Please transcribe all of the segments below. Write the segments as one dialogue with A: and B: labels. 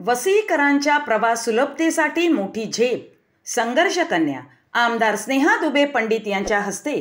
A: वसईकरांच्या प्रवास सुलभतेसाठी मोठी झेप. संघर्ष कन्या आमदार स्नेहा दुबे पंडित यांच्या हस्ते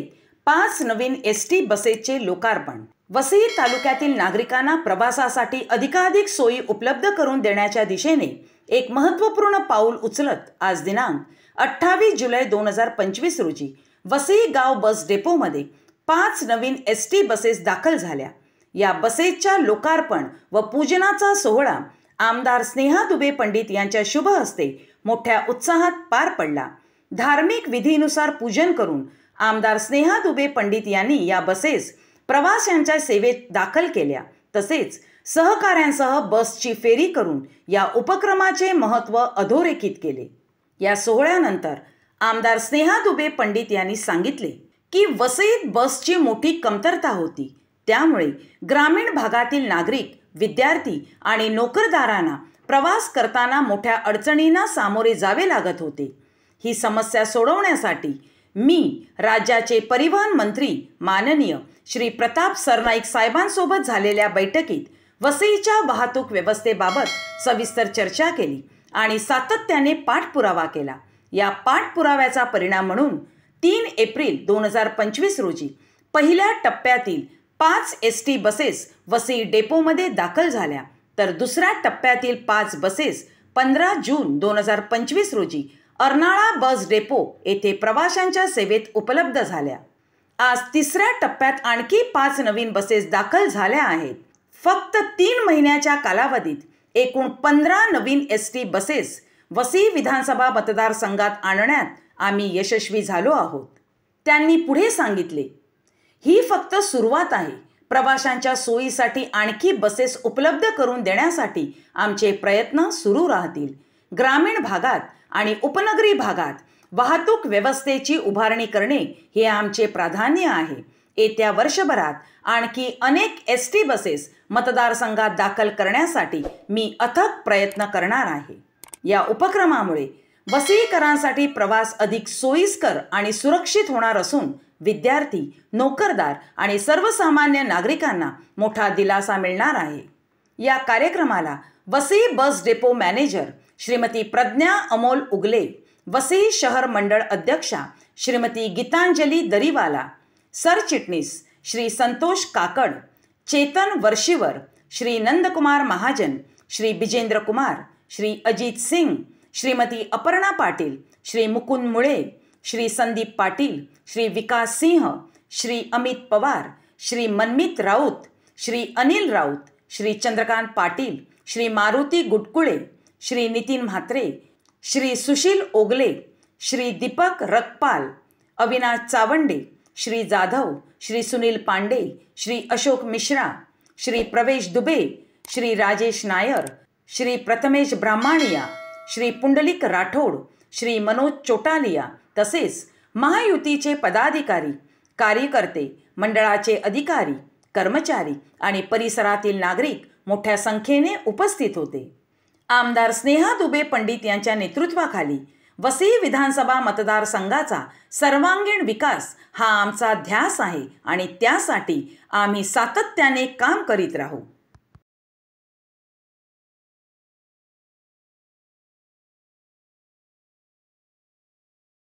A: 5 नवीन एसटी बसेसचे लोकार्पण. वसई तालुक्यातील नागरिकांना प्रवासासाठी अधिकाधिक सोयी उपलब्ध करून देण्याच्या दिशेने एक महत्त्वपूर्ण पाऊल उचलत आज दिनांक 28 जुलै 2025 रोजी वसई गाव बस डेपोमध्ये 5 नवीन एसटी बसेस दाखल झाल्या. या बसेसच्या लोकार्पण व पूजनाचा सोहळा आमदार स्नेहा दुबे पंडित यांच्या शुभ हस्ते मोठ्या उत्साहात पार पडला. धार्मिक विधीनुसार पूजन करून आमदार स्नेहा दुबे पंडित यांनी या बसेस प्रवाशांच्या सेवेत दाखल केल्या. तसेच सहकाऱ्यांसह बसची फेरी करून या उपक्रमाचे महत्त्व अधोरेखित केले. या सोहळ्यानंतर आमदार स्नेहा दुबे पंडित यांनी सांगितले की वसईत बसची मोठी कमतरता होती. त्यामुळे ग्रामीण भागातील नागरिक, विद्यार्थी आणि नोकरदारांना प्रवास करताना मोठ्या अडचणींना सामोरे जावे लागत होते. ही समस्या सोडवण्यासाठी मी राज्याचे परिवहन मंत्री माननीय श्री प्रताप सरनाईक साहेबांसोबत झालेल्या बैठकीत वसईच्या वाहतूक व्यवस्थेबाबत सविस्तर चर्चा केली आणि सातत्याने पाठपुरावा केला. या पाठपुराव्याचा परिणाम म्हणून 3 एप्रिल 2025 रोजी पहिल्या टप्प्यातील 5 एसटी बसेस वसई डेपोमध्ये दाखल झाल्या, तर दुसऱ्या टप्प्यातील 5 बसेस 15 जून 2025 रोजी अर्नाळा बस डेपो येथे प्रवाशांच्या सेवेत उपलब्ध झाल्या. आज तिसऱ्या टप्प्यात आणखी 5 नवीन बसेस दाखल झाल्या आहेत. फक्त 3 महिन्याच्या कालावधीत एकूण 15 नवीन एसटी बसेस वसई विधानसभा मतदारसंघात आणण्यात आम्ही यशस्वी झालो आहोत. त्यांनी पुढे सांगितले, ही फक्त सुरुवात आहे. प्रवाशांच्या सोयीसाठी आणखी बसेस उपलब्ध करून देण्यासाठी आमचे प्रयत्न सुरू राहतील. ग्रामीण भागात आणि उपनगरी भागात वाहतूक व्यवस्थेची उभारणी करणे हे आमचे प्राधान्य आहे. येत्या वर्षभरात आणखी अनेक एसटी बसेस मतदारसंघात दाखल करण्यासाठी मी अथक प्रयत्न करणार आहे. या उपक्रमामुळे वसईकरांसाठी प्रवास अधिक सोयीस्कर आणि सुरक्षित होणार असून विद्यार्थी, नोकरदार आणि सर्वसामान्य नागरिकांना मोठा दिलासा मिळणार आहे. या कार्यक्रमाला Vasai bus depot manager Shrimati Pragya Amol Ugale, Vasai शहर मंडळ अध्यक्षा श्रीमती गीतांजली दरीवाला, सरचिटणीस श्री संतोष काकड, चेतन वर्षीवर, श्री नंदकुमार महाजन, श्री बिजेंद्र कुमार, श्री अजित सिंग, श्रीमती अपर्णा पाटील, श्री मुकुंद मुळे, श्री संदीप पाटील, श्री विकास सिंह, श्री अमित पवार, श्री मनमित राऊत, श्री अनिल राऊत, श्री चंद्रकांत पाटील, श्री मारुती गुटकुळे, श्री नितीन म्हात्रे, श्री सुशील ओगले, श्री दीपक रकपाल, अविनाश चावंडे, श्री जाधव, श्री सुनील पांडे, श्री अशोक मिश्रा, श्री प्रवेश दुबे, श्री राजेश नायर, श्री प्रथमेश ब्राह्मणिया, श्री पुंडलिक राठोड, श्री मनोज चोटालिया तसेच महायुतीचे पदाधिकारी, कार्यकर्ते, मंडळाचे अधिकारी, कर्मचारी आणि परिसरातील नागरिक मोठ्या संख्येने उपस्थित होते. आमदार स्नेहा दुबे पंडित यांच्या नेतृत्वाखाली वसई विधानसभा मतदारसंघाचा सर्वांगीण विकास हा आमचा ध्यास आहे आणि त्यासाठी आम्ही सातत्याने काम करीत राहू.